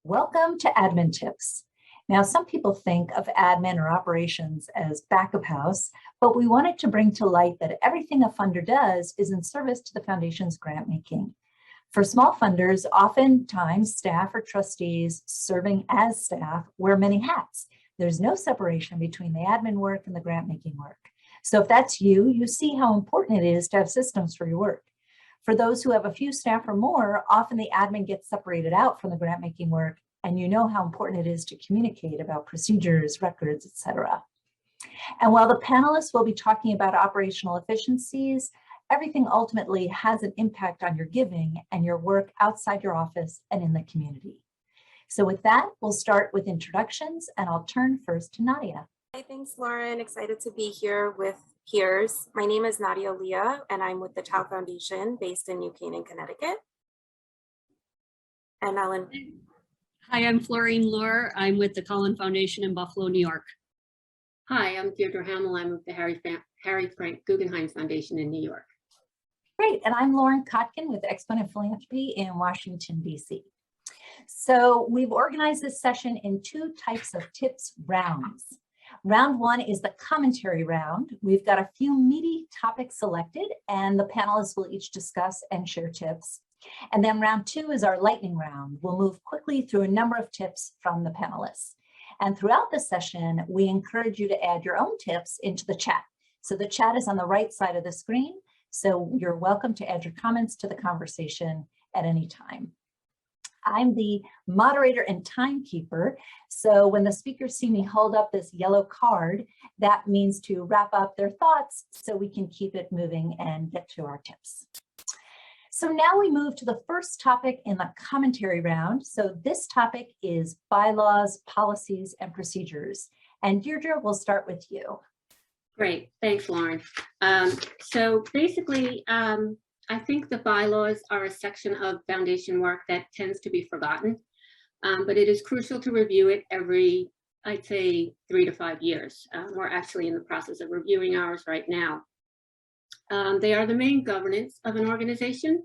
Welcome to Admin Tips. Now, some people think of admin or operations as back of house, but we wanted to bring to light that everything a funder does is in service to the Foundation's grant making. For small funders, oftentimes staff or trustees serving as staff wear many hats. There's no separation between the admin work and the grant making work. So if that's you, you see how important it is to have systems for your work. For those who have a few staff or more, often the admin gets separated out from the grant making work, and you know how important it is to communicate about procedures, records, etc. And while the panelists will be talking about operational efficiencies, everything ultimately has an impact on your giving and your work outside your office and in the community. So with that, we'll start with introductions, and I'll turn first to Nadia. Hi, thanks, Lauren. Excited to be here with peers. My name is Nadia Leah, and I'm with the Tau Foundation based in New Canaan, Connecticut. And Ellen. Hi, I'm Florine Lohr. I'm with the Collin Foundation in Buffalo, New York. Hi, I'm Deirdre Hamel. I'm with the Harry Frank Guggenheim Foundation in New York. Great, and I'm Lauren Kotkin with Exponent Philanthropy in Washington, D.C. So we've organized this session in two types of tips rounds. Round one is the commentary round. We've got a few meaty topics selected, and the panelists will each discuss and share tips. And then round two is our lightning round. We'll move quickly through a number of tips from the panelists. And throughout the session, we encourage you to add your own tips into the chat. So the chat is on the right side of the screen, so you're welcome to add your comments to the conversation at any time. I'm the moderator and timekeeper, so when the speakers see me hold up this yellow card, that means to wrap up their thoughts so we can keep it moving and get to our tips. So now we move to the first topic in the commentary round. So this topic is bylaws, policies, and procedures. And Deirdre, we'll start with you. Great, thanks, Lauren. So basically, I think the bylaws are a section of foundation work that tends to be forgotten, but it is crucial to review it every, I'd say, 3 to 5 years. We're actually in the process of reviewing ours right now. They are the main governance of an organization,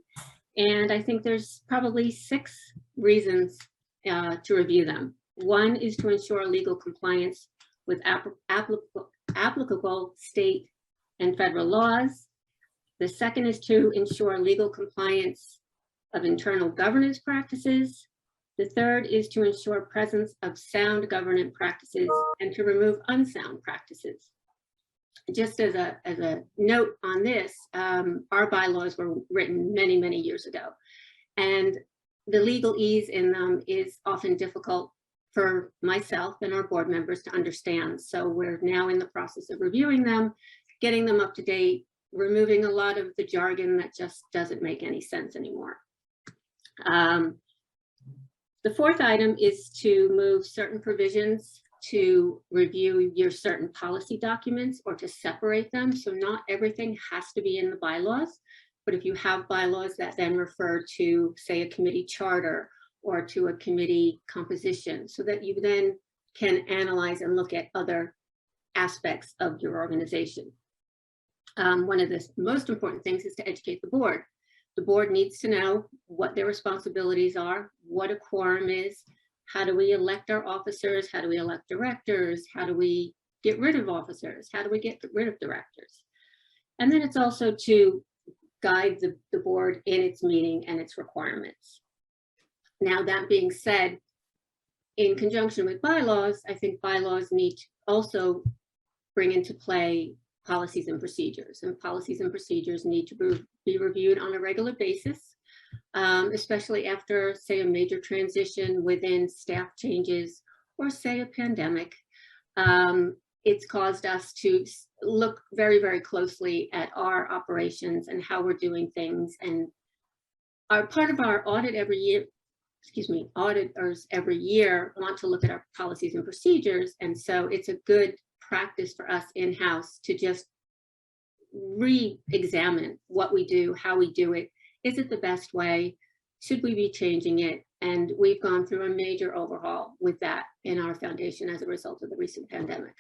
and I think there's probably 6 reasons to review them. One is to ensure legal compliance with applicable state and federal laws. The second is to ensure legal compliance of internal governance practices. The third is to ensure presence of sound governance practices and to remove unsound practices. Just as a note on this, our bylaws were written many, many years ago, and the legalese in them is often difficult for myself and our board members to understand. So we're now in the process of reviewing them, getting them up to date, removing a lot of the jargon that just doesn't make any sense anymore. The fourth item is to move certain provisions to review your certain policy documents or to separate them. So not everything has to be in the bylaws, but if you have bylaws that then refer to, say, a committee charter or to a committee composition, so that you then can analyze and look at other aspects of your organization. One of the most important things is to educate the board. The board needs to know what their responsibilities are, what a quorum is, how do we elect our officers, how do we elect directors, how do we get rid of officers, how do we get rid of directors. And then it's also to guide the board in its meeting and its requirements. Now, that being said, in conjunction with bylaws, I think bylaws need to also bring into play policies and procedures, and policies and procedures need to be reviewed on a regular basis, especially after, say, a major transition within staff changes or, say, a pandemic. It's caused us to look very, very closely at our operations and how we're doing things. And our part of our audit every year, auditors every year want to look at our policies and procedures. And so it's a good practice for us in-house to just re-examine what we do, how we do it. Is it the best way? Should we be changing it? And we've gone through a major overhaul with that in our foundation as a result of the recent pandemic.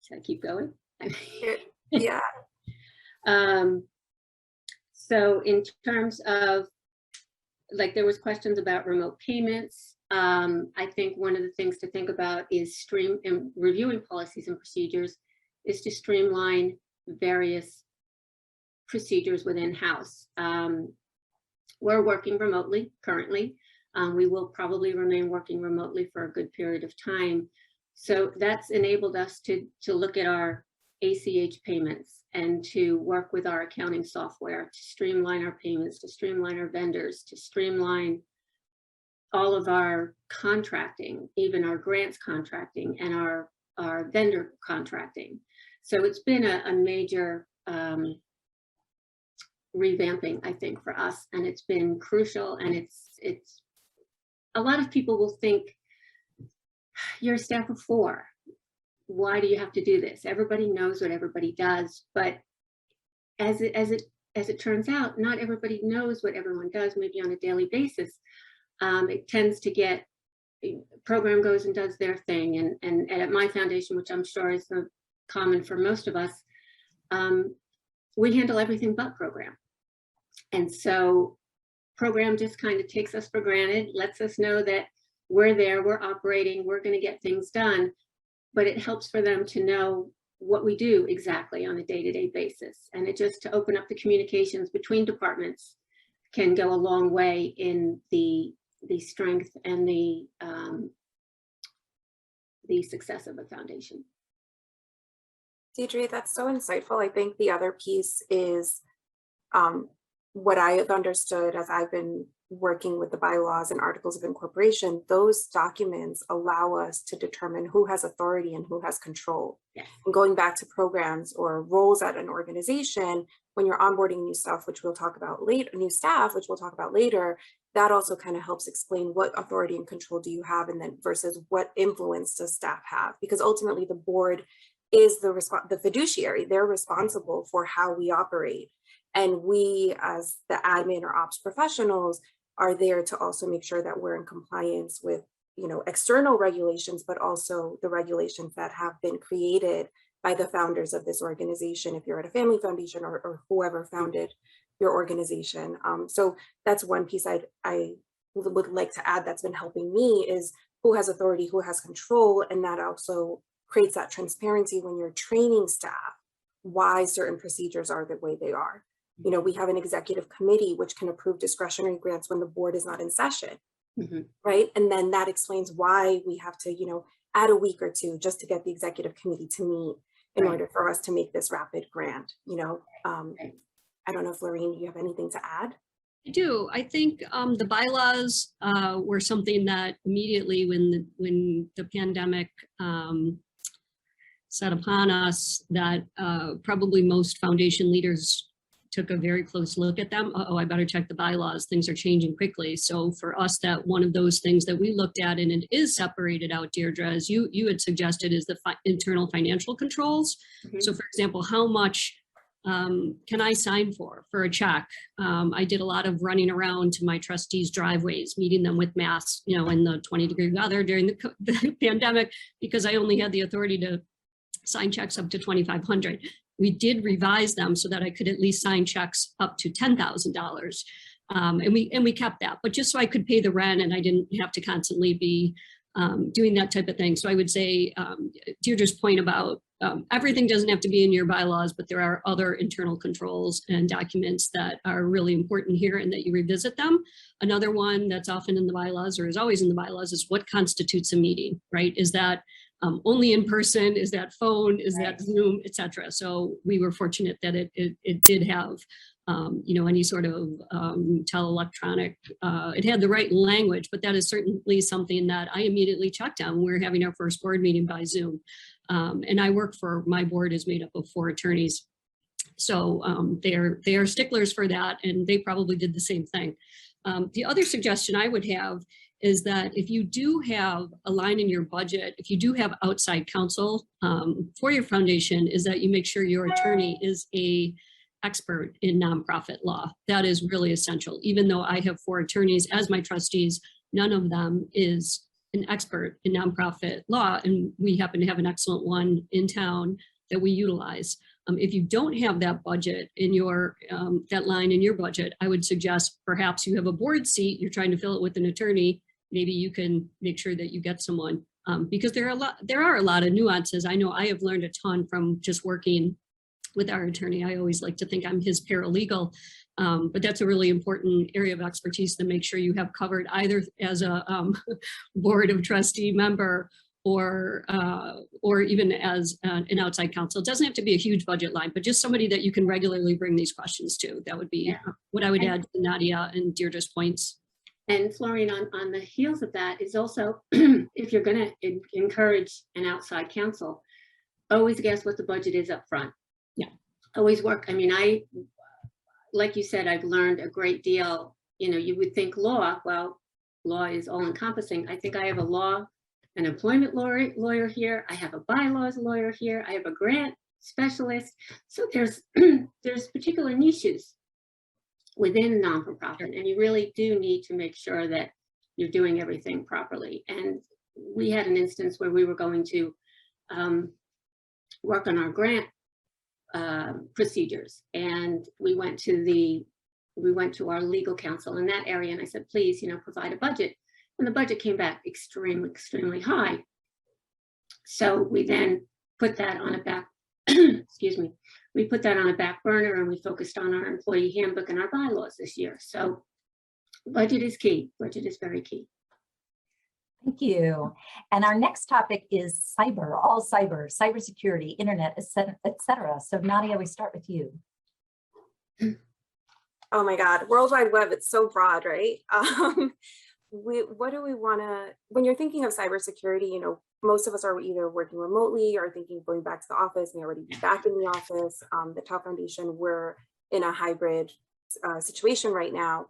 Should I keep going? Yeah. So in terms of, like, there was questions about remote payments. I think one of the things to think about is reviewing policies and procedures is to streamline various procedures within house. We're working remotely currently. We will probably remain working remotely for a good period of time. So that's enabled us to look at our ACH payments and to work with our accounting software to streamline our payments, to streamline our vendors, to streamline all of our contracting, even our grants contracting and our vendor contracting. So it's been a major revamping, I think, for us, and it's been crucial. And it's a lot of people will think, you're a staff of 4. Why do you have to do this? Everybody knows what everybody does, but as it turns out, not everybody knows what everyone does, maybe on a daily basis. It tends to get, program goes and does their thing, and at my foundation, which I'm sure is so common for most of us, we handle everything but program. And so program just kind of takes us for granted, lets us know that we're there, we're operating, we're going to get things done, but it helps for them to know what we do exactly on a day-to-day basis. And it just, to open up the communications between departments can go a long way in the strength and the success of the foundation. Deidre, that's so insightful. I think the other piece is what I have understood as I've been working with the bylaws and articles of incorporation. Those documents allow us to determine who has authority and who has control. Yes. And going back to programs or roles at an organization, when you're onboarding new stuff, which we'll talk about later, new staff, which we'll talk about later, that also kind of helps explain what authority and control do you have, and then versus what influence does staff have, because ultimately the board is the fiduciary. They're responsible for how we operate. And we, as the admin or ops professionals, are there to also make sure that we're in compliance with, external regulations, but also the regulations that have been created by the founders of this organization, if you're at a family foundation or whoever founded your organization. So that's one piece I would like to add that's been helping me, is who has authority, who has control, and that also creates that transparency when you're training staff why certain procedures are the way they are. We have an executive committee which can approve discretionary grants when the board is not in session, right? And then that explains why we have to, add a week or two just to get the executive committee to meet in order for us to make this rapid grant. I don't know if Lorraine, you have anything to add? I do. I think the bylaws were something that immediately when the pandemic set upon us, that probably most foundation leaders took a very close look at them. I better check the bylaws. Things are changing quickly. So for us, that one of those things that we looked at, and it is separated out, Deirdre, as you had suggested, is the internal financial controls. So for example, how much can I sign for a check? I did a lot of running around to my trustees' driveways, meeting them with masks, in the 20-degree weather during the pandemic, because I only had the authority to sign checks up to $2,500. We did revise them so that I could at least sign checks up to $10,000. And we kept that, but just so I could pay the rent and I didn't have to constantly be doing that type of thing. So I would say Deirdre's point about everything doesn't have to be in your bylaws, but there are other internal controls and documents that are really important here and that you revisit them. Another one that's often in the bylaws, or is always in the bylaws, is what constitutes a meeting, right? Is that only in person? Is that phone? Is that Zoom, etc.? So we were fortunate that it did have, any sort of teleelectronic, it had the right language, but that is certainly something that I immediately checked on. We're having our first board meeting by Zoom. And my board is made up of 4 attorneys. So they are sticklers for that, and they probably did the same thing. The other suggestion I would have is that if you do have a line in your budget, if you do have outside counsel for your foundation, is that you make sure your attorney is an expert in nonprofit law. That is really essential. Even though I have 4 attorneys as my trustees, none of them is an expert in nonprofit law, and we happen to have an excellent one in town that we utilize. If you don't have that budget in your, that line in your budget, I would suggest perhaps you have a board seat, you're trying to fill it with an attorney, maybe you can make sure that you get someone. Because there are a lot of nuances. I know I have learned a ton from just working with our attorney. I always like to think I'm his paralegal, but that's a really important area of expertise to make sure you have covered either as a board of trustee member or even as an outside counsel. It doesn't have to be a huge budget line, but just somebody that you can regularly bring these questions to. That would be what I would add to Nadia and Deirdre's points. And Florian, on the heels of that is also, if you're going to encourage an outside counsel, always guess what the budget is up front. Yeah. Always work. I mean, like you said, I've learned a great deal. You know, you would think law, well, law is all encompassing. I think I have an employment lawyer here. I have a bylaws lawyer here. I have a grant specialist. So there's particular niches within non-for-profit, and you really do need to make sure that you're doing everything properly. And we had an instance where we were going to work on our grant procedures, and we went to our legal counsel in that area, and I said, please, you know, provide a budget. And the budget came back extremely high. So we then put that on a back, excuse me, we put that on a back burner, and we focused on our employee handbook and our bylaws this year. So budget is key. Budget is very key. Thank you. And our next topic is cyber, all cybersecurity, internet, et cetera. So Nadia, we start with you. Oh my God, World Wide Web, it's so broad, right? What do we want to, when you're thinking of cybersecurity, you know, most of us are either working remotely or thinking of going back to the office, and already back in the office. The Tau Foundation, we're in a hybrid situation right now.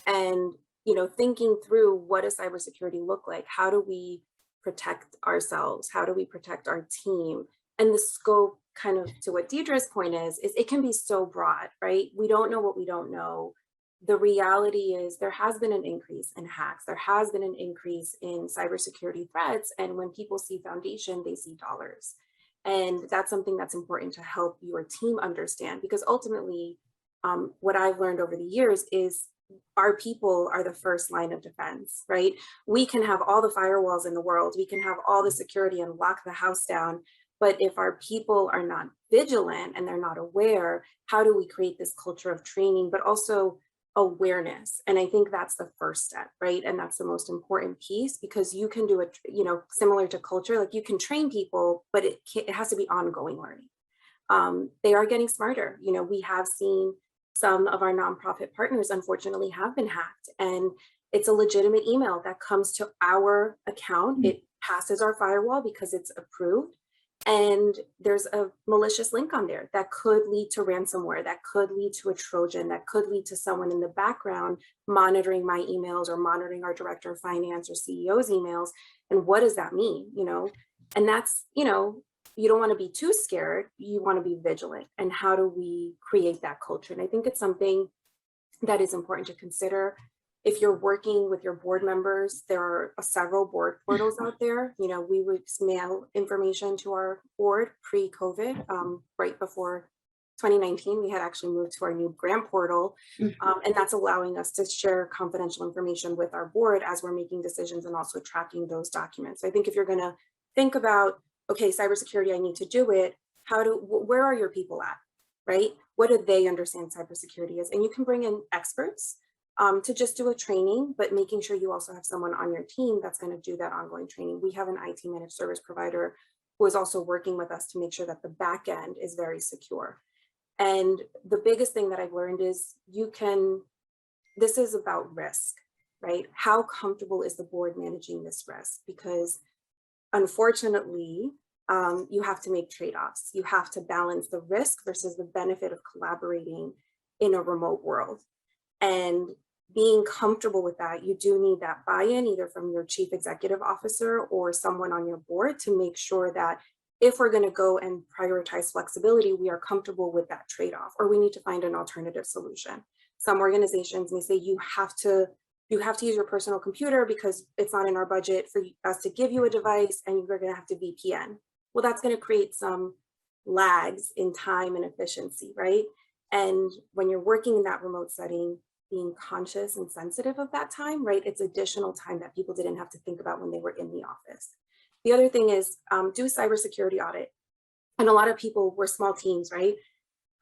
And, you know, thinking through what does cybersecurity look like? How do we protect ourselves? How do we protect our team? And the scope, kind of to what Deirdre's point is it can be so broad, right? We don't know what we don't know. The reality is there has been an increase in hacks. There has been an increase in cybersecurity threats. And when people see foundation, they see dollars. And that's something that's important to help your team understand, because ultimately what I've learned over the years is our people are the first line of defense, right? We can have all the firewalls in the world. We can have all the security and lock the house down. But if our people are not vigilant and they're not aware, how do we create this culture of training, but also awareness? And I think that's the first step, right? And that's the most important piece, because you can do it, you know, similar to culture, like you can train people, but it has to be ongoing learning. They are getting smarter. You know, we have seen some of our nonprofit partners, unfortunately, have been hacked, and it's a legitimate email that comes to our account. It passes our firewall because it's approved. And there's a malicious link on there that could lead to ransomware, that could lead to a Trojan, that could lead to someone in the background monitoring my emails or monitoring our director of finance or CEO's emails. And what does that mean? You know, and that's, you know, you don't want to be too scared. You want to be vigilant. And how do we create that culture? And I think it's something that is important to consider. If you're working with your board members, there are several board portals out there. You know, we would mail information to our board pre-COVID, right before 2019. We had actually moved to our new grant portal, and that's allowing us to share confidential information with our board as we're making decisions and also tracking those documents. So I think if you're going to think about, okay, cybersecurity, I need to do it. Where are your people at, right? What do they understand cybersecurity is? And you can bring in experts to just do a training, but making sure you also have someone on your team that's going to do that ongoing training. We have an IT managed service provider who is also working with us to make sure that the back end is very secure. And the biggest thing that I've learned is this is about risk, right? How comfortable is the board managing this risk? Because unfortunately, you have to make trade-offs. You have to balance the risk versus the benefit of collaborating in a remote world. And being comfortable with that, you do need that buy-in either from your chief executive officer or someone on your board to make sure that if we're going to go and prioritize flexibility, we are comfortable with that trade-off, or we need to find an alternative solution. Some organizations may say you have to use your personal computer because it's not in our budget for us to give you a device, and you're going to have to VPN. Well, that's going to create some lags in time and efficiency, right? And when you're working in that remote setting, being conscious and sensitive of that time, right? It's additional time that people didn't have to think about when they were in the office. The other thing is do a cybersecurity audit. And a lot of people, we're small teams, right?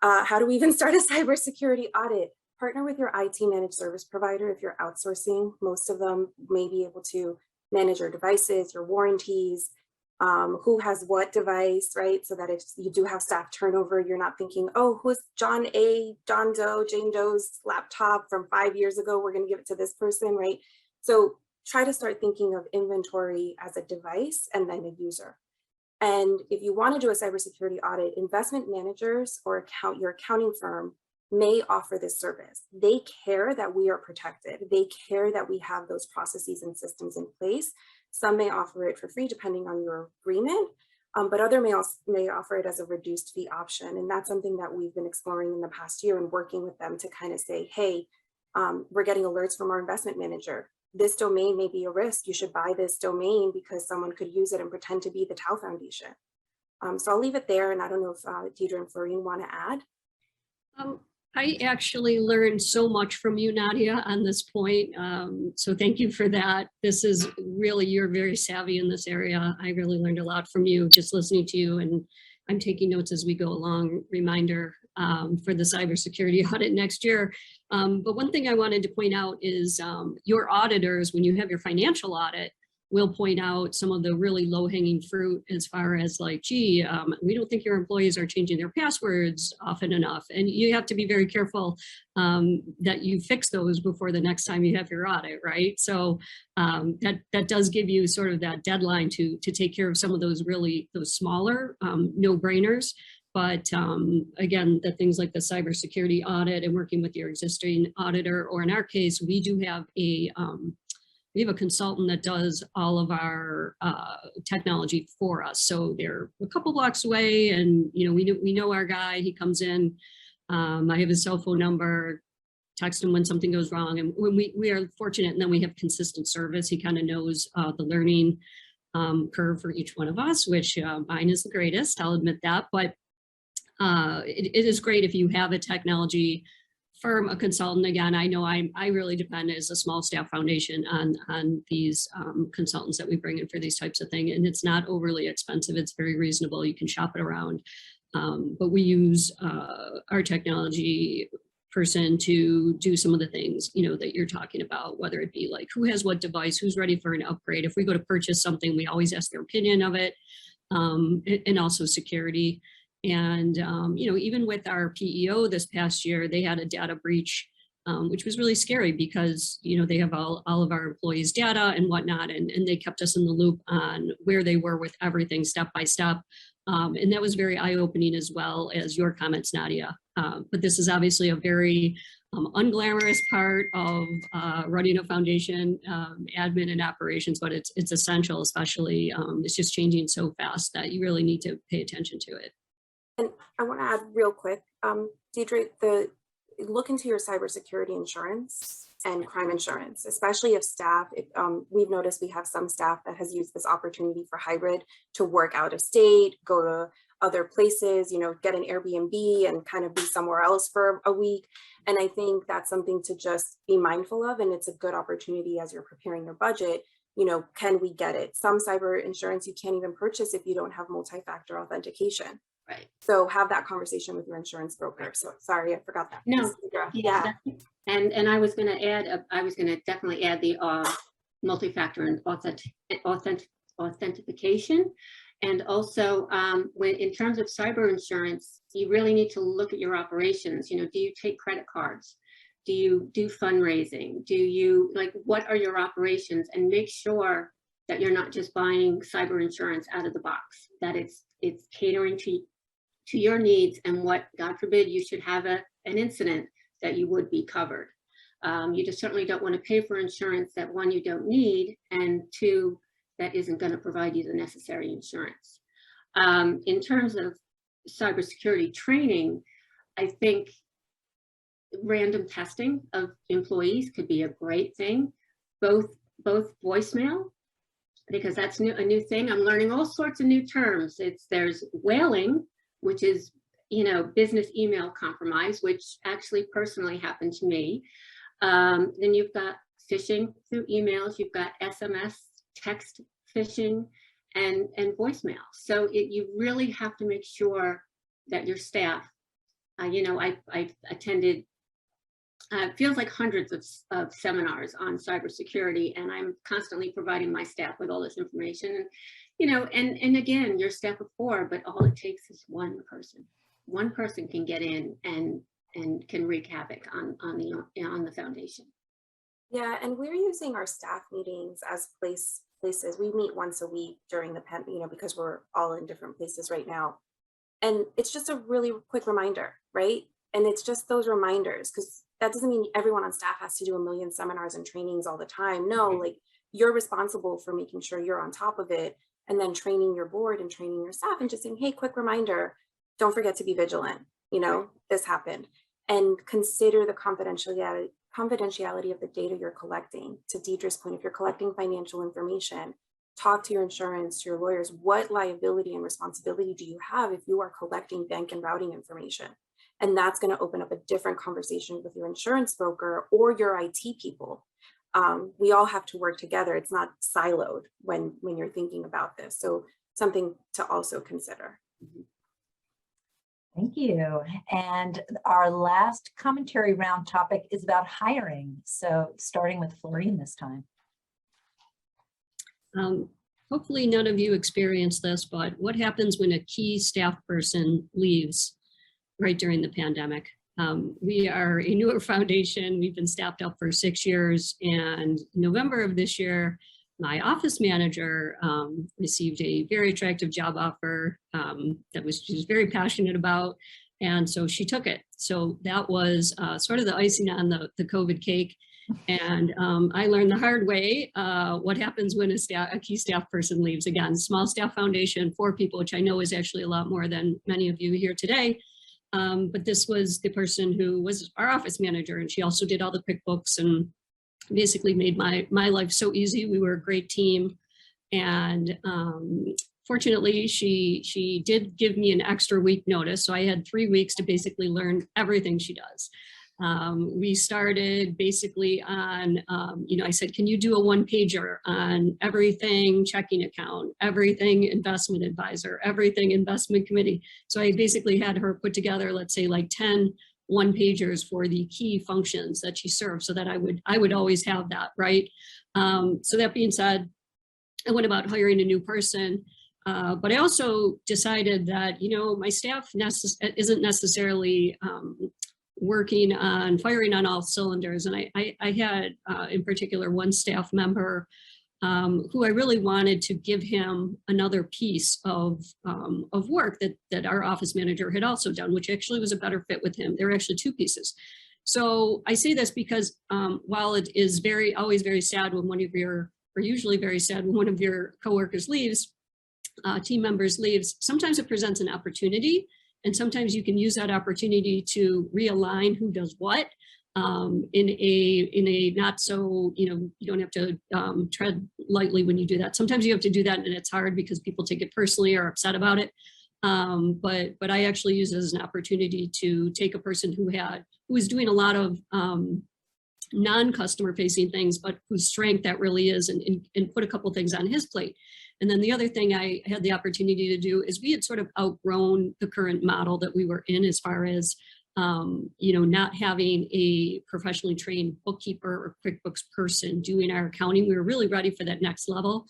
How do we even start a cybersecurity audit? Partner with your IT managed service provider if you're outsourcing. Most of them may be able to manage your devices, your warranties, who has what device, right? So that if you do have staff turnover, you're not thinking, oh, who's John Doe, Jane Doe's laptop from 5 years ago, we're gonna give it to this person, right? So try to start thinking of inventory as a device and then a user. And if you want to do a cybersecurity audit, investment managers or your accounting firm may offer this service. They care that we are protected. They care that we have those processes and systems in place. Some may offer it for free depending on your agreement, but other may offer it as a reduced fee option. And that's something that we've been exploring in the past year and working with them to kind of say, hey, we're getting alerts from our investment manager. This domain may be a risk. You should buy this domain because someone could use it and pretend to be the Tau Foundation. So I'll leave it there. And I don't know if Deidre and Florine want to add. I actually learned so much from you, Nadia, on this point. So thank you for that. This is really, you're very savvy in this area. I really learned a lot from you just listening to you, and I'm taking notes as we go along. Reminder for the cybersecurity audit next year. But one thing I wanted to point out is your auditors, when you have your financial audit, will point out some of the really low-hanging fruit as far as like, gee, we don't think your employees are changing their passwords often enough. And you have to be very careful that you fix those before the next time you have your audit, right? So that does give you sort of that deadline to take care of some of those smaller no-brainers. But again, the things like the cybersecurity audit and working with your existing auditor, or in our case, we do have we have a consultant that does all of our technology for us. So they're a couple blocks away, and we know our guy. He comes in. I have his cell phone number. Text him when something goes wrong, and when we are fortunate, and then we have consistent service. He kind of knows the learning curve for each one of us, which mine is the greatest. I'll admit that, but it is great if you have a technology firm, a consultant. Again, I know I really depend as a small staff foundation on these consultants that we bring in for these types of things, and it's not overly expensive. It's very reasonable. You can shop it around, but we use our technology person to do some of the things that you're talking about, whether it be like who has what device, who's ready for an upgrade. If we go to purchase something, we always ask their opinion of it, and also security. And, even with our PEO this past year, they had a data breach, which was really scary because, they have all of our employees' data and whatnot, and they kept us in the loop on where they were with everything step by step. And that was very eye-opening, as well as your comments, Nadia. But this is obviously a very unglamorous part of running a foundation, admin and operations, but it's essential, especially it's just changing so fast that you really need to pay attention to it. And I want to add real quick, Deidre, look into your cybersecurity insurance and crime insurance, especially if staff, we've noticed we have some staff that has used this opportunity for hybrid to work out of state, go to other places, get an Airbnb and kind of be somewhere else for a week. And I think that's something to just be mindful of. And it's a good opportunity as you're preparing your budget. Can we get it? Some cyber insurance you can't even purchase if you don't have multi-factor authentication. Right. So have that conversation with your insurance broker. So sorry, I forgot that. No. Yeah. And I was going to add, I was going to definitely add the multi-factor and authentication. And also when in terms of cyber insurance, you really need to look at your operations. Do you take credit cards? Do you do fundraising? Do you what are your operations? And make sure that you're not just buying cyber insurance out of the box, that it's catering to your needs and what, God forbid, you should have an incident, that you would be covered. You just certainly don't want to pay for insurance that, one, you don't need, and two, that isn't going to provide you the necessary insurance. In terms of cybersecurity training, I think random testing of employees could be a great thing, both voicemail, because that's a new thing. I'm learning all sorts of new terms. There's whaling, which is, business email compromise, which actually personally happened to me. Then you've got phishing through emails, you've got SMS, text phishing, and voicemail. So you really have to make sure that your staff, I've attended, it feels like hundreds of seminars on cybersecurity, and I'm constantly providing my staff with all this information. And again, your staff of 4, but all it takes is one person. One person can get in and can wreak havoc on the foundation. Yeah, and we're using our staff meetings as places. We meet once a week during the because we're all in different places right now. And it's just a really quick reminder, right? And it's just those reminders, because that doesn't mean everyone on staff has to do a million seminars and trainings all the time. No, like, you're responsible for making sure you're on top of it, and then training your board and training your staff and just saying, hey, quick reminder, don't forget to be vigilant. This happened. And consider the confidentiality of the data you're collecting. To Deidre's point, if you're collecting financial information, talk to your insurance, to your lawyers. What liability and responsibility do you have if you are collecting bank and routing information? And that's going to open up a different conversation with your insurance broker or your IT people. We all have to work together. It's not siloed when you're thinking about this. So something to also consider. Thank you. And our last commentary round topic is about hiring. So starting with Florine this time. Hopefully none of you experienced this, but what happens when a key staff person leaves right during the pandemic? We are a newer foundation. We've been staffed up for 6 years, and November of this year, my office manager received a very attractive job offer that she was very passionate about, and so she took it. So that was sort of the icing on the COVID cake. And I learned the hard way what happens when a key staff person leaves. Again, small staff foundation, 4 people, which I know is actually a lot more than many of you here today. But this was the person who was our office manager, and she also did all the QuickBooks and basically made my life so easy. We were a great team. And fortunately, she did give me an extra week notice. So I had 3 weeks to basically learn everything she does. We started basically on, I said, can you do a 1-pager on everything checking account, everything investment advisor, everything investment committee? So I basically had her put together, let's say, like 10 1-pagers for the key functions that she served, so that I would always have that, right? So that being said, I went about hiring a new person, but I also decided that, my staff isn't necessarily working on firing on all cylinders. And I had in particular one staff member who I really wanted to give him another piece of work that our office manager had also done, which actually was a better fit with him. There were actually 2 pieces. So I say this because while it is always very sad when usually very sad when one of your coworkers leaves, team members leaves, sometimes it presents an opportunity. And sometimes you can use that opportunity to realign who does what in a not so, you don't have to tread lightly when you do that. Sometimes you have to do that, and it's hard because people take it personally or are upset about it. But I actually use it as an opportunity to take a person who was doing a lot of non-customer facing things, but whose strength that really is, and put a couple things on his plate. And then the other thing I had the opportunity to do is we had sort of outgrown the current model that we were in, as far as, not having a professionally trained bookkeeper or QuickBooks person doing our accounting. We were really ready for that next level.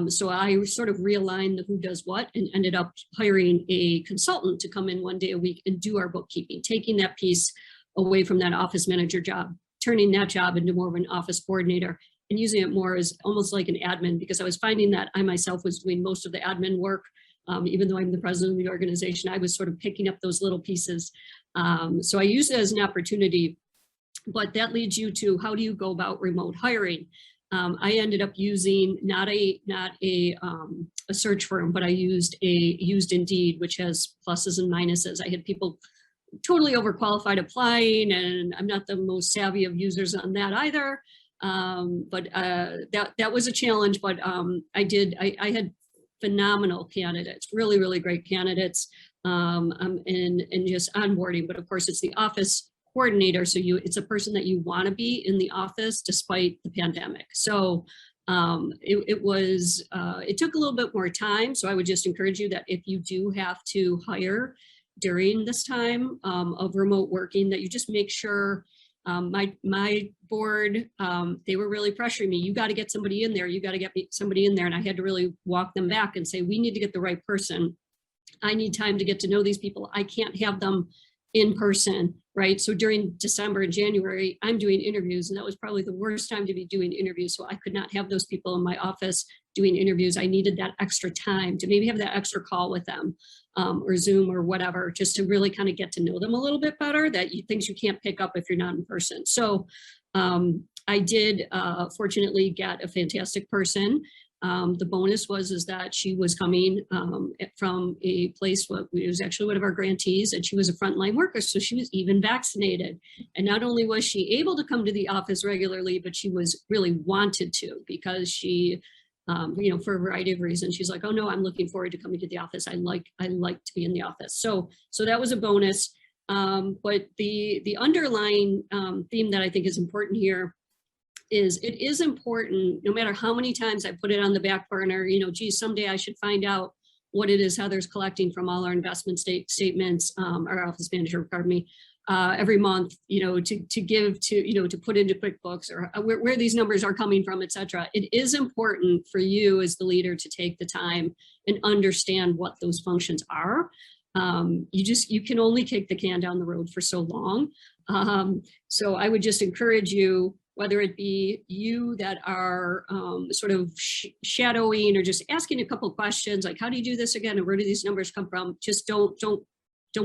So I sort of realigned the who does what, and ended up hiring a consultant to come in 1 day a week and do our bookkeeping, taking that piece away from that office manager job, turning that job into more of an office coordinator, and using it more as almost like an admin, because I was finding that I myself was doing most of the admin work. Even though I'm the president of the organization, I was sort of picking up those little pieces. So I use it as an opportunity, but that leads you to, how do you go about remote hiring? I ended up using not a search firm, but I used Indeed, which has pluses and minuses. I had people totally overqualified applying, and I'm not the most savvy of users on that either. But that was a challenge, but I had phenomenal candidates, really, really great candidates. and just onboarding. But of course, it's the office coordinator, so it's a person that you want to be in the office despite the pandemic. So it took a little bit more time. So I would just encourage you that if you do have to hire during this time of remote working, that you just make sure. My board, they were really pressuring me. You got to get somebody in there. You got to get somebody in there. And I had to really walk them back and say, we need to get the right person. I need time to get to know these people. I can't have them in person, right? So during December and January, I'm doing interviews, and that was probably the worst time to be doing interviews. So I could not have those people in my office doing interviews. I needed that extra time to maybe have that extra call with them or Zoom or whatever, just to really kind of get to know them a little bit better, things you can't pick up if you're not in person. So I did fortunately get a fantastic person. The bonus is that she was coming from a place, it was actually one of our grantees, and she was a frontline worker, so she was even vaccinated. And not only was she able to come to the office regularly, but she was really wanted to, because she, for a variety of reasons, she's like, oh no, I'm looking forward to coming to the office. I like to be in the office. So that was a bonus. But the underlying theme that I think is important here is it is important, no matter how many times I put it on the back burner, geez, someday I should find out what it is Heather's collecting from all our investment statements, our office manager, pardon me, every month, to give to, to put into QuickBooks, or where these numbers are coming from, et cetera. It is important for you as the leader to take the time and understand what those functions are. You can only kick the can down the road for so long. So I would just encourage you, whether it be you that are sort of shadowing or just asking a couple questions, like, how do you do this again? And where do these numbers come from? Just don't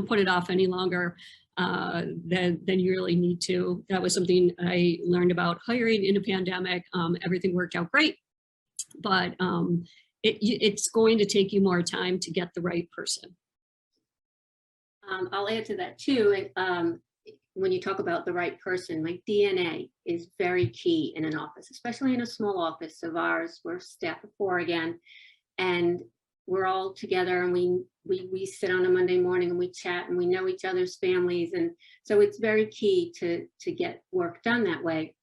put it off any longer than you really need to. That was something I learned about hiring in a pandemic. Everything worked out great, but it's going to take you more time to get the right person. I'll add to that too. When you talk about the right person, like DNA is very key in an office, especially in a small office of ours. We're staff of 4 again, and we're all together, and we sit on a Monday morning and we chat, and we know each other's families, and so it's very key to get work done that way.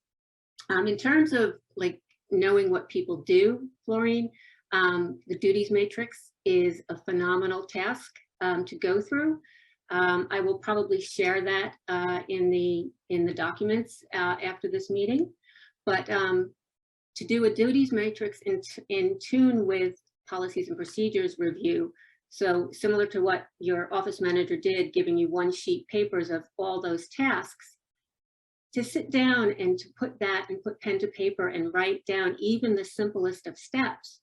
In terms of like knowing what people do, Florine, the duties matrix is a phenomenal task to go through. I will probably share that in the documents after this meeting, but to do a duties matrix in tune with policies and procedures review, so similar to what your office manager did, giving you 1-sheet papers of all those tasks, to sit down and to put pen to paper and write down even the simplest of steps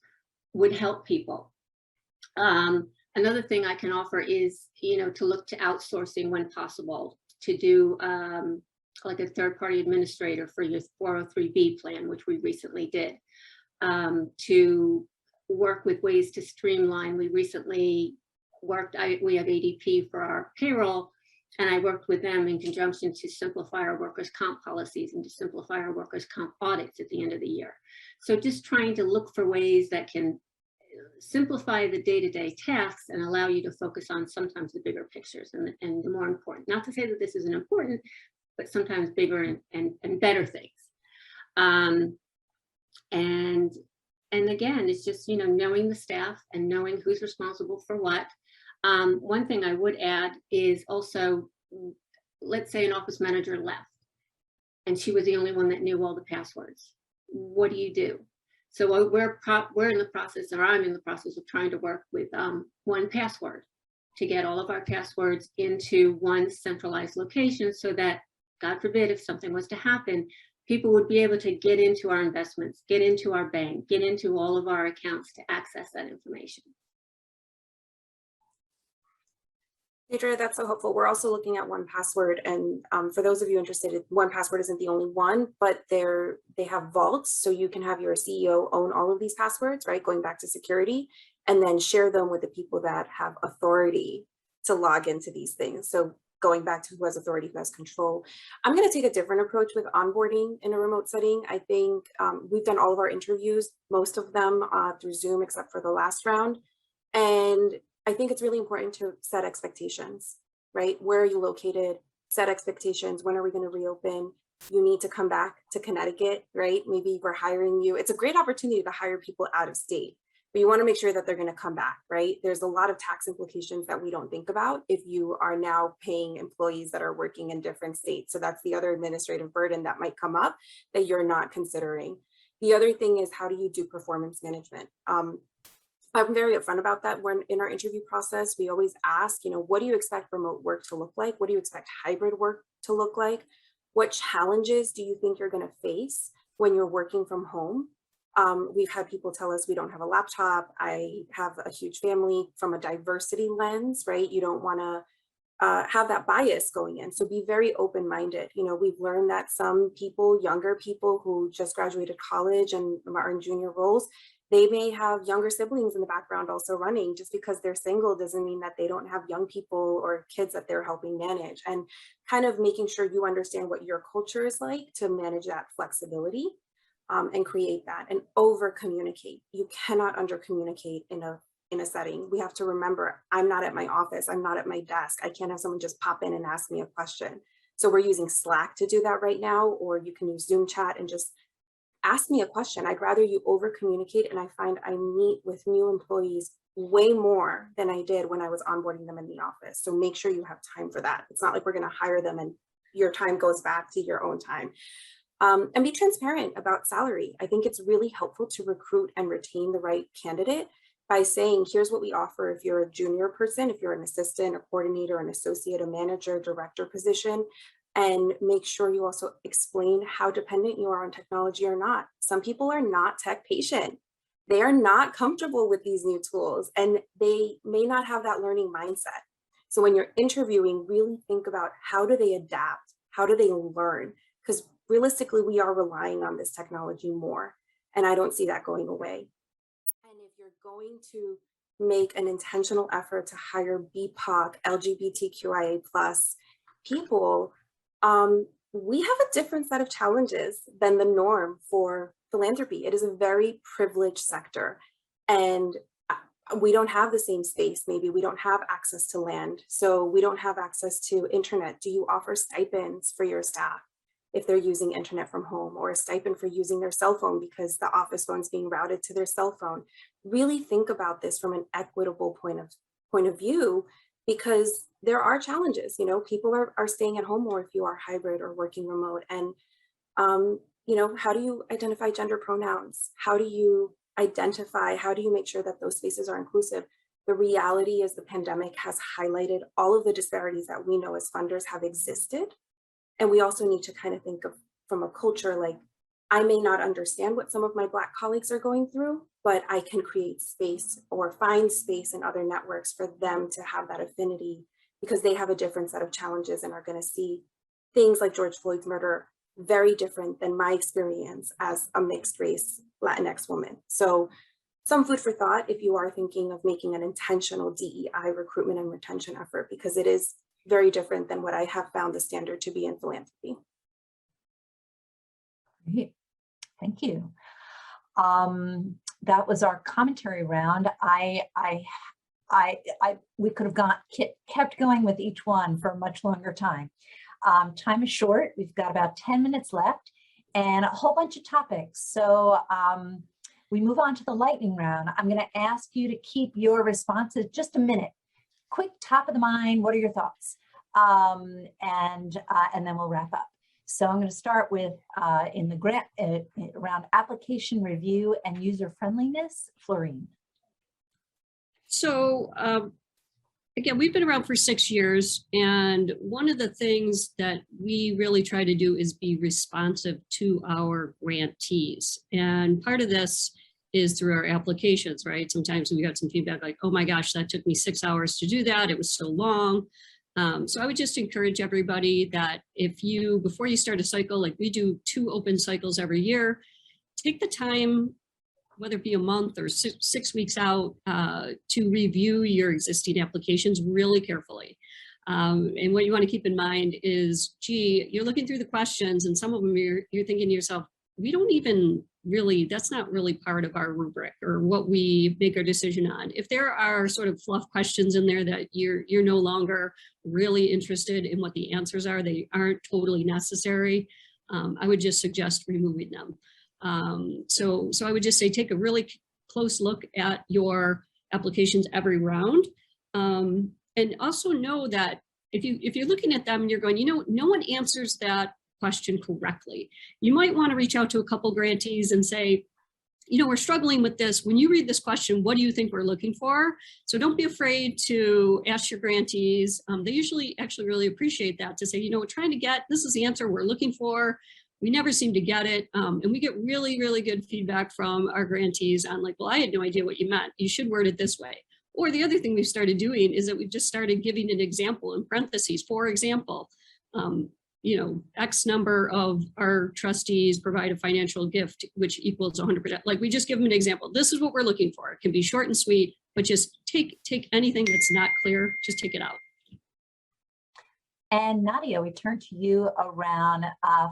would help people. Another thing I can offer is, to look to outsourcing when possible, to do like a third-party administrator for your 403B plan, which we recently did, to work with ways to streamline. We recently we have ADP for our payroll, and I worked with them in conjunction to simplify our workers' comp policies and to simplify our workers' comp audits at the end of the year. So just trying to look for ways that can simplify the day-to-day tasks and allow you to focus on sometimes the bigger pictures and the more important. Not to say that this isn't important, but sometimes bigger and better things. And again, it's just, knowing the staff and knowing who's responsible for what. One thing I would add is also, let's say an office manager left and she was the only one that knew all the passwords. What do you do? So we're in the process, or I'm in the process of trying to work with 1Password to get all of our passwords into one centralized location, so that, God forbid, if something was to happen, people would be able to get into our investments, get into our bank, get into all of our accounts to access that information. Deidre, that's so helpful. We're also looking at 1Password, and for those of you interested, 1Password isn't the only one, but they have vaults, so you can have your CEO own all of these passwords, right? Going back to security, and then share them with the people that have authority to log into these things. So going back to who has authority, who has control. I'm going to take a different approach with onboarding in a remote setting. I think we've done all of our interviews, most of them through Zoom, except for the last round, and I think it's really important to set expectations, right? Where are you located? Set expectations. When are we going to reopen? You need to come back to Connecticut, right? Maybe we're hiring you. It's a great opportunity to hire people out of state, but you want to make sure that they're going to come back, right? There's a lot of tax implications that we don't think about if you are now paying employees that are working in different states. So that's the other administrative burden that might come up that you're not considering. The other thing is, how do you do performance management? I'm very upfront about that. When in our interview process, we always ask, what do you expect remote work to look like? What do you expect hybrid work to look like? What challenges do you think you're going to face when you're working from home? We've had people tell us we don't have a laptop. I have a huge family. From a diversity lens, right? You don't want to have that bias going in. So be very open-minded. We've learned that some people, younger people who just graduated college and are in junior roles, they may have younger siblings in the background also running. Just because they're single doesn't mean that they don't have young people or kids that they're helping manage, and kind of making sure you understand what your culture is like to manage that flexibility and create that, and over communicate. You cannot under communicate in a setting. We have to remember, I'm not at my office. I'm not at my desk. I can't have someone just pop in and ask me a question. So we're using Slack to do that right now, or you can use Zoom chat and just ask me a question. I'd rather you over communicate. And I find I meet with new employees way more than I did when I was onboarding them in the office. So make sure you have time for that. It's not like we're going to hire them and your time goes back to your own time. And be transparent about salary. I think it's really helpful to recruit and retain the right candidate by saying, here's what we offer if you're a junior person, if you're an assistant, a coordinator, an associate, a manager, director position, and make sure you also explain how dependent you are on technology or not. Some people are not tech patient. They are not comfortable with these new tools, and they may not have that learning mindset. So when you're interviewing, really think about, how do they adapt? How do they learn? Because realistically, we are relying on this technology more, and I don't see that going away. And if you're going to make an intentional effort to hire BIPOC, LGBTQIA+ people, we have a different set of challenges than the norm for philanthropy. It is a very privileged sector, and we don't have the same space. Maybe we don't have access to land, so we don't have access to internet. Do you offer stipends for your staff if they're using internet from home, or a stipend for using their cell phone because the office phone's being routed to their cell phone? Really think about this from an equitable point of view, because there are challenges. People are staying at home more if you are hybrid or working remote. And how do you identify gender pronouns? How do you make sure that those spaces are inclusive? The reality is the pandemic has highlighted all of the disparities that we know as funders have existed. And we also need to kind of think of, from a culture, like, I may not understand what some of my Black colleagues are going through, but I can create space or find space in other networks for them to have that affinity, because they have a different set of challenges and are going to see things like George Floyd's murder very different than my experience as a mixed race Latinx woman. So some food for thought if you are thinking of making an intentional DEI recruitment and retention effort, because it is very different than what I have found the standard to be in philanthropy. Great, thank you. That was our commentary round. We could have kept going with each one for a much longer time. Time is short. We've got about 10 minutes left and a whole bunch of topics. So we move on to the lightning round. I'm going to ask you to keep your responses just a minute. Quick, top of the mind, what are your thoughts? And then we'll wrap up. So I'm going to start with in the grant around application review and user friendliness, Florine. So again, we've been around for 6 years, and one of the things that we really try to do is be responsive to our grantees. And part of this is through our applications, right? Sometimes we got some feedback like, oh my gosh, that took me 6 hours to do that. It was so long. So I would just encourage everybody that before you start a cycle, like we do 2 open cycles every year, take the time, whether it be a month or 6 weeks out, to review your existing applications really carefully. And what you want to keep in mind is, gee, you're looking through the questions and some of them you're thinking to yourself, we don't even really, that's not really part of our rubric or what we make our decision on. If there are sort of fluff questions in there that you're no longer really interested in what the answers are, they aren't totally necessary, I would just suggest removing them. So I would just say take a really close look at your applications every round. And also know that if you're looking at them and you're going, you know, no one answers that question correctly, you might want to reach out to a couple grantees and say, you know, we're struggling with this. When you read this question, what do you think we're looking for? So don't be afraid to ask your grantees. They usually actually really appreciate that, to say, you know, we're trying to get, this is the answer we're looking for. We never seem to get it. And we get really, really good feedback from our grantees on like, well, I had no idea what you meant. You should word it this way. Or the other thing we've started doing is that we've just started giving an example in parentheses. For example, you know, X number of our trustees provide a financial gift, which equals 100%. Like, we just give them an example. This is what we're looking for. It can be short and sweet, but just take anything that's not clear, just take it out. And Nadia, we turn to you around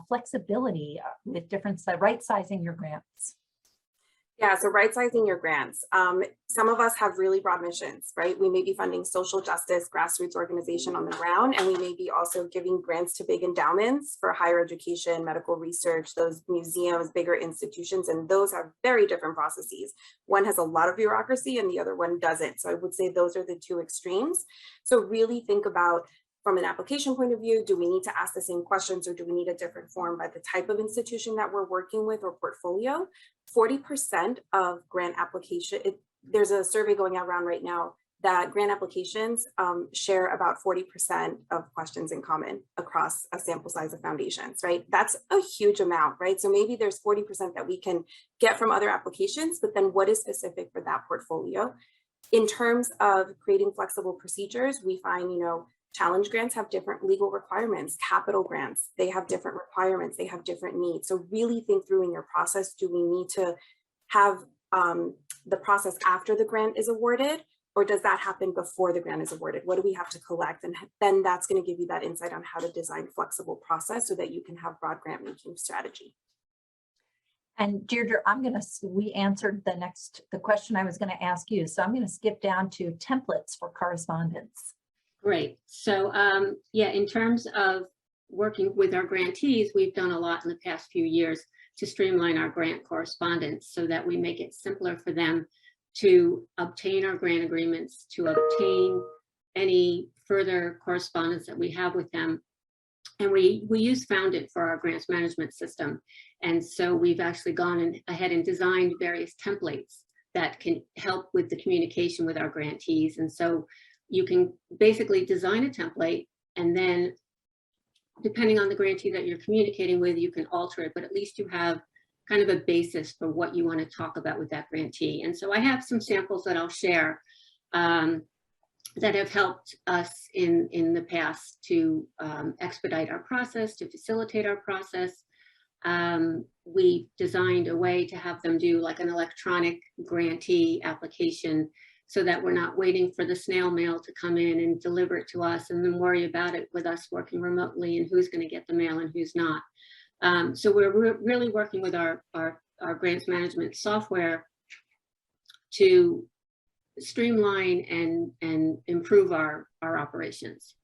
flexibility with different right sizing your grants. Yeah, so right sizing your grants. Some of us have really broad missions, right? We may be funding social justice, grassroots organization on the ground, and we may be also giving grants to big endowments for higher education, medical research, those museums, bigger institutions, and those have very different processes. One has a lot of bureaucracy and the other one doesn't. So I would say those are the two extremes. So really think about, from an application point of view, do we need to ask the same questions or do we need a different form by the type of institution that we're working with or portfolio? 40% of grant application, there's a survey going around right now that grant applications share about 40% of questions in common across a sample size of foundations, right? That's a huge amount, right? So maybe there's 40% that we can get from other applications, but then what is specific for that portfolio? In terms of creating flexible procedures, we find, you know, challenge grants have different legal requirements. Capital grants, they have different requirements, they have different needs. So really think through in your process, do we need to have the process after the grant is awarded, or does that happen before the grant is awarded? What do we have to collect? And then that's going to give you that insight on how to design flexible process so that you can have broad grant making strategy. And Deirdre, we answered the question I was going to ask you. So I'm going to skip down to templates for correspondence. Great. So yeah, in terms of working with our grantees, we've done a lot in the past few years to streamline our grant correspondence so that we make it simpler for them to obtain our grant agreements, to obtain any further correspondence that we have with them. And we use Foundit for our grants management system. And so we've actually gone ahead and designed various templates that can help with the communication with our grantees. And so you can basically design a template, and then depending on the grantee that you're communicating with, you can alter it, but at least you have kind of a basis for what you want to talk about with that grantee. And so I have some samples that I'll share that have helped us in the past to expedite our process, to facilitate our process. We designed a way to have them do like an electronic grantee application so that we're not waiting for the snail mail to come in and deliver it to us and then worry about it with us working remotely and who's going to get the mail and who's not. So we're really working with our grants management software to streamline and improve our operations.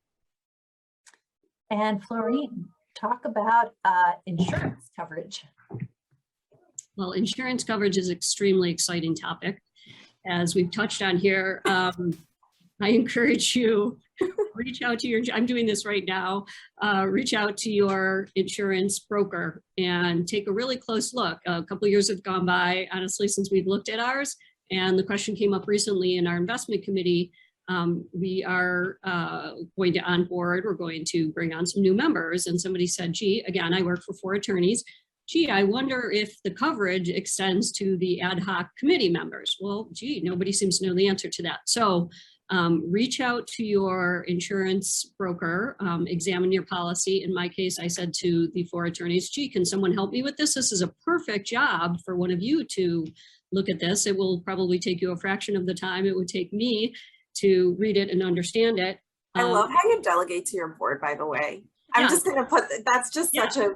And Florine, talk about insurance coverage. Well, insurance coverage is an extremely exciting topic. As we've touched on here, I encourage you, reach out to your, I'm doing this right now, reach out to your insurance broker and take a really close look. A couple of years have gone by, honestly, since we've looked at ours. And the question came up recently in our investment committee. We are going to onboard, we're going to bring on some new members. And somebody said, gee, again, I work for 4 attorneys. Gee, I wonder if the coverage extends to the ad hoc committee members. Well, gee, nobody seems to know the answer to that. So reach out to your insurance broker, examine your policy. In my case, I said to the 4 attorneys, gee, can someone help me with this? This is a perfect job for one of you to look at this. It will probably take you a fraction of the time it would take me to read it and understand it. I love how you delegate to your board, by the way. I'm just going to put, that's just such a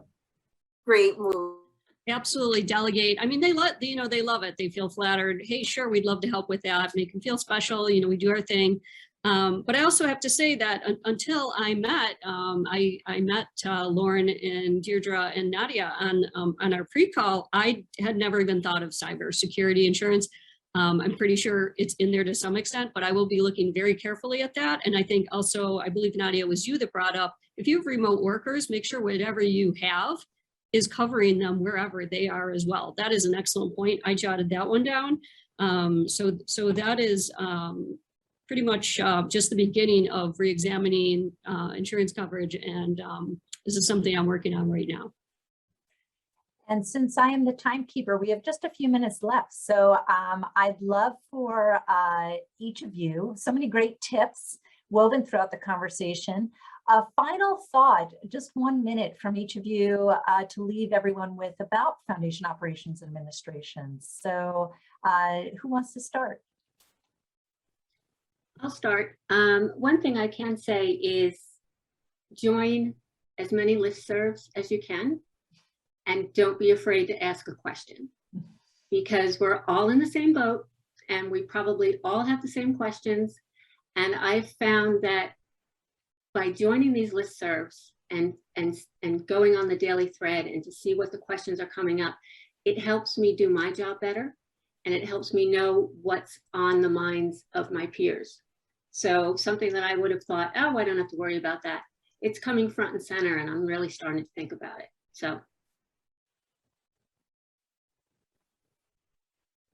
great move. Absolutely, delegate. I mean, they love it. They feel flattered. Hey, sure, we'd love to help with that. Make them feel special. We do our thing. But I also have to say that until I met, I met Lauren and Deirdre and Nadia on our pre-call. I had never even thought of cybersecurity insurance. I'm pretty sure it's in there to some extent, but I will be looking very carefully at that. And I think also, I believe Nadia, it was you that brought up, if you have remote workers, make sure whatever you have is covering them wherever they are as well. That is an excellent point. I jotted that one down. So that is pretty much just the beginning of re-examining insurance coverage. And this is something I'm working on right now. And since I am the timekeeper, we have just a few minutes left. So I'd love for each of you, so many great tips woven throughout the conversation. A final thought, just 1 minute from each of you to leave everyone with about Foundation Operations Administration. So who wants to start? I'll start. One thing I can say is join as many listservs as you can, and don't be afraid to ask a question, because we're all in the same boat and we probably all have the same questions. And I've found that by joining these listservs and going on the daily thread and to see what the questions are coming up, it helps me do my job better, and it helps me know what's on the minds of my peers. So something that I would have thought, oh, I don't have to worry about that, it's coming front and center, and I'm really starting to think about it. So.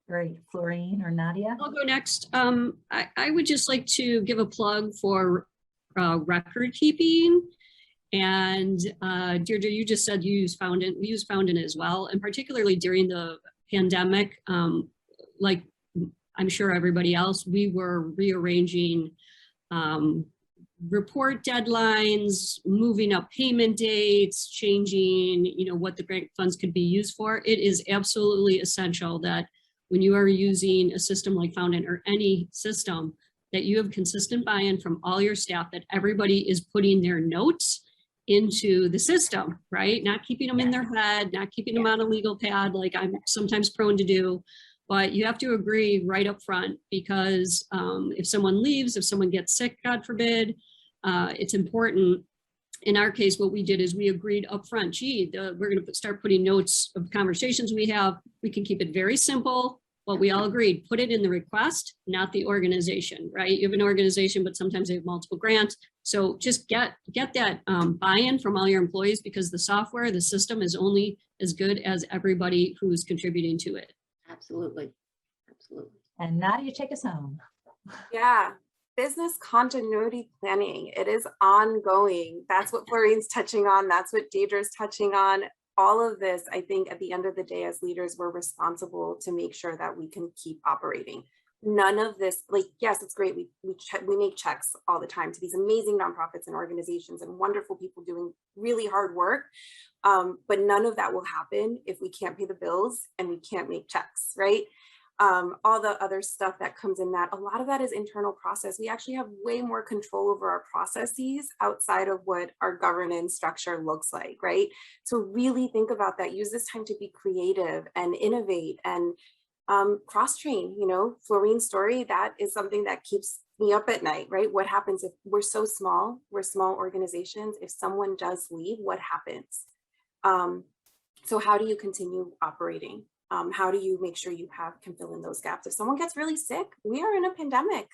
Great, Florine or Nadia? I'll go next. I would just like to give a plug for record keeping. And Deirdre, you just said you use Fountain. We use Fountain as well, and particularly during the pandemic, like I'm sure everybody else, we were rearranging report deadlines, moving up payment dates, changing, what the grant funds could be used for. It is absolutely essential that when you are using a system like Fountain or any system, that you have consistent buy-in from all your staff, that everybody is putting their notes into the system, right? Not keeping them in their head, not keeping them on a legal pad like I'm sometimes prone to do, but you have to agree right up front, because if someone leaves, if someone gets sick, God forbid, it's important. In our case, what we did is we agreed up front, gee, we're gonna start putting notes of conversations we have. We can keep it very simple, but we all agreed, put it in the request, not the organization, right? You have an organization, but sometimes they have multiple grants. So just get that buy-in from all your employees, because the software, the system is only as good as everybody who's contributing to it. Absolutely. Absolutely. And Nadia, take us home. Yeah. Business continuity planning. It is ongoing. That's what Florine's touching on. That's what Deirdre's touching on. All of this, I think at the end of the day, as leaders, we're responsible to make sure that we can keep operating. None of this, like, yes, it's great. We make checks all the time to these amazing nonprofits and organizations and wonderful people doing really hard work. But none of that will happen if we can't pay the bills and we can't make checks, right? All the other stuff that comes in that, a lot of that is internal process. We actually have way more control over our processes outside of what our governance structure looks like, right? So really think about that. Use this time to be creative and innovate and cross-train. Florine's story, that is something that keeps me up at night, right? What happens if we're so small, we're small organizations, if someone does leave, what happens? So how do you continue operating? How do you make sure you can fill in those gaps? If someone gets really sick, we are in a pandemic,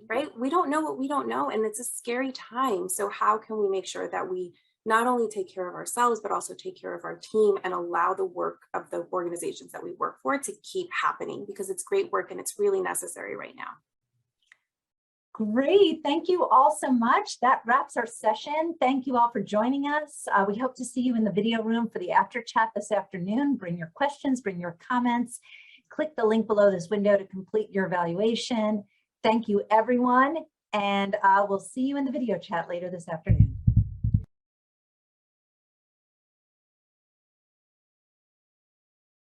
right? We don't know what we don't know, and it's a scary time. So how can we make sure that we not only take care of ourselves, but also take care of our team and allow the work of the organizations that we work for to keep happening, because it's great work and it's really necessary right now. Great. Thank you all so much. That wraps our session. Thank you all for joining us. We hope to see you in the video room for the after chat this afternoon. Bring your questions, bring your comments. Click the link below this window to complete your evaluation. Thank you, everyone. And we'll see you in the video chat later this afternoon.